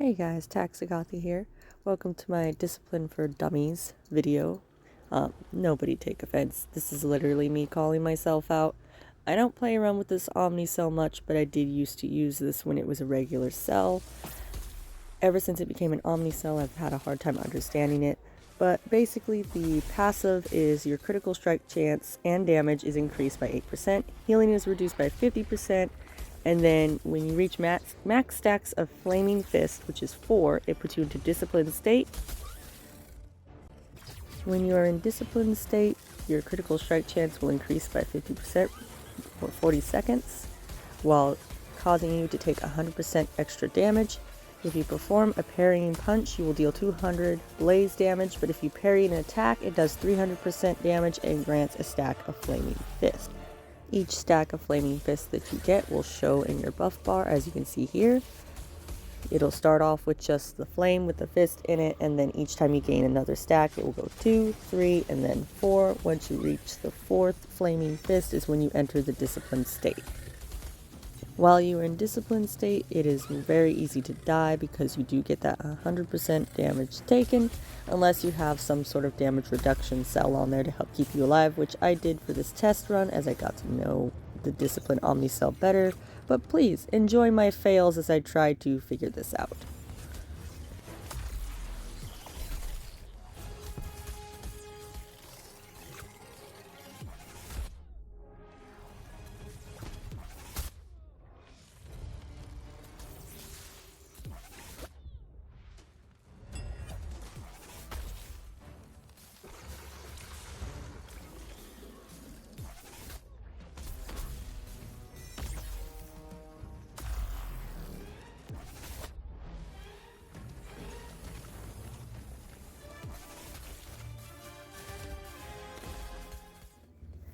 Hey guys, Taxagathi here. Welcome to my Discipline for Dummies video. Nobody take offense. This is literally me calling myself out. I don't play around with this Omnicell much, but I did used to use this when it was a regular cell. Ever since it became an Omnicell, I've had a hard time understanding it. But basically, the passive is your critical strike chance and damage is increased by 8%, healing is reduced by 50%, and then when you reach max stacks of Flaming Fist, which is 4, it puts you into Disciplined State. When you are in Disciplined State, your critical strike chance will increase by 50% for 40 seconds, while causing you to take 100% extra damage. If you perform a parrying punch, you will deal 200 blaze damage, but if you parry an attack, it does 300% damage and grants a stack of Flaming Fist. Each stack of Flaming Fist that you get will show in your buff bar, as you can see here. It'll start off with just the flame with the fist in it, and then each time you gain another stack, it will go 2, 3, and then 4. Once you reach the 4th Flaming Fist is when you enter the Disciplined State. While you are in Disciplined State, it is very easy to die because you do get that 100% damage taken, unless you have some sort of damage reduction cell on there to help keep you alive, which I did for this test run as I got to know the Discipline Omnicell better. But please enjoy my fails as I try to figure this out.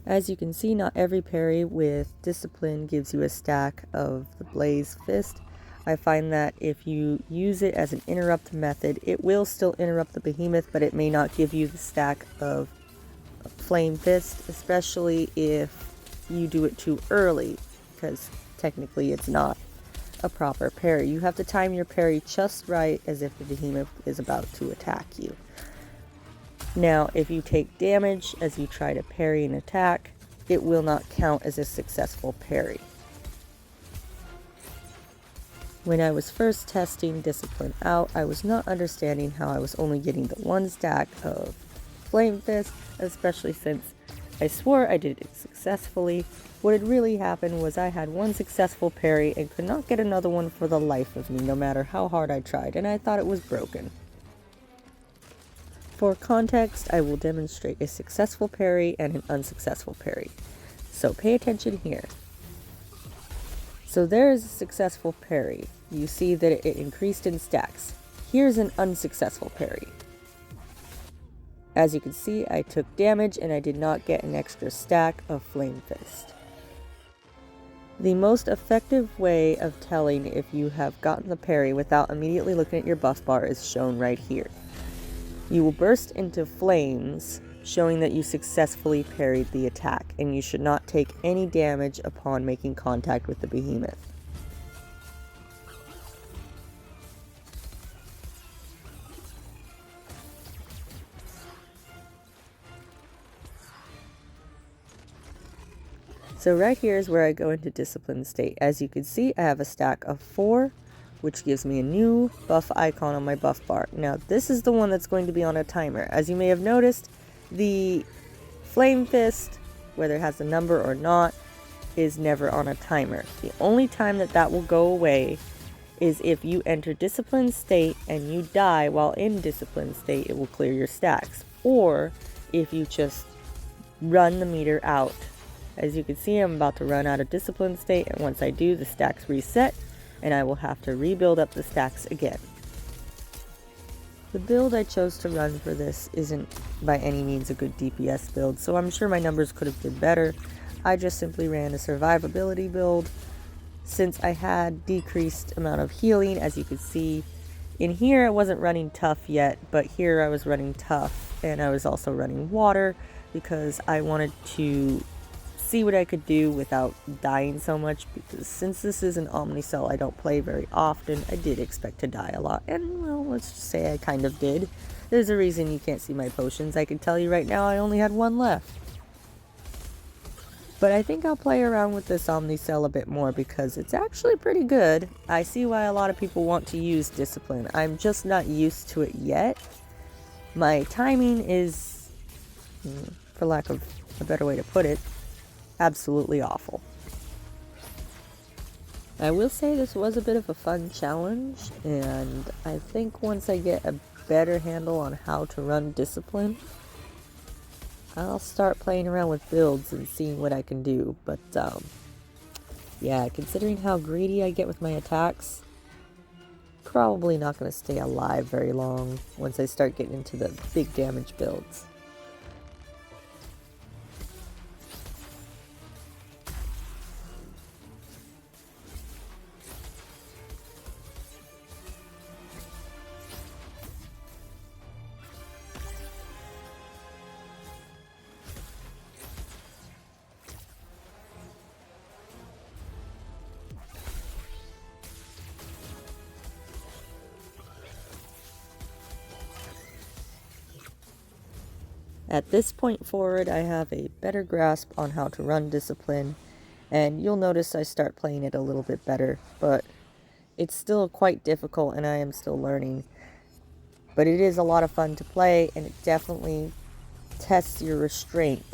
As you can see, not every parry with Discipline gives you a stack of the Blaze Fist. I find that if you use it as an interrupt method, it will still interrupt the behemoth, but it may not give you the stack of Flame Fist, especially if you do it too early, because technically it's not a proper parry. You have to time your parry just right, as if the behemoth is about to attack you. Now, if you take damage as you try to parry an attack, it will not count as a successful parry. When I was first testing Discipline out, I was not understanding how I was only getting the 1 stack of Flame Fist, especially since I swore I did it successfully. What had really happened was I had 1 successful parry and could not get another one for the life of me, no matter how hard I tried, and I thought it was broken. For context, I will demonstrate a successful parry and an unsuccessful parry. So pay attention here. So there is a successful parry. You see that it increased in stacks. Here's an unsuccessful parry. As you can see, I took damage and I did not get an extra stack of Flame Fist. The most effective way of telling if you have gotten the parry without immediately looking at your buff bar is shown right here. You will burst into flames, showing that you successfully parried the attack, and you should not take any damage upon making contact with the behemoth. So right here is where I go into Disciplined State. As you can see, I have a stack of 4, which gives me a new buff icon on my buff bar. Now, this is the one that's going to be on a timer. As you may have noticed, the Flame Fist, whether it has a number or not, is never on a timer. The only time that will go away is if you enter Disciplined State and you die while in Disciplined State, it will clear your stacks. Or if you just run the meter out. As you can see, I'm about to run out of Disciplined State, and once I do, the stacks reset, and I will have to rebuild up the stacks again. The build I chose to run for this isn't by any means a good DPS build, so I'm sure my numbers could have been better. I just simply ran a survivability build. Since I had decreased amount of healing, as you can see, in here I wasn't running tough yet, but here I was running tough, and I was also running water because I wanted to see what I could do without dying so much, because since this is an Omnicell I don't play very often, I did expect to die a lot. And, well, let's just say I kind of did. There's a reason you can't see my potions. I can tell you right now I only had one left. But I think I'll play around with this Omnicell a bit more because it's actually pretty good. I see why a lot of people want to use Discipline. I'm just not used to it yet. My timing is, for lack of a better way to put it, absolutely awful. I will say this was a bit of a fun challenge, and I think once I get a better handle on how to run Discipline, I'll start playing around with builds and seeing what I can do. But yeah, considering how greedy I get with my attacks, probably not going to stay alive very long once I start getting into the big damage builds. At this point forward, I have a better grasp on how to run Discipline, and you'll notice I start playing it a little bit better, but it's still quite difficult and I am still learning. But it is a lot of fun to play, and it definitely tests your restraint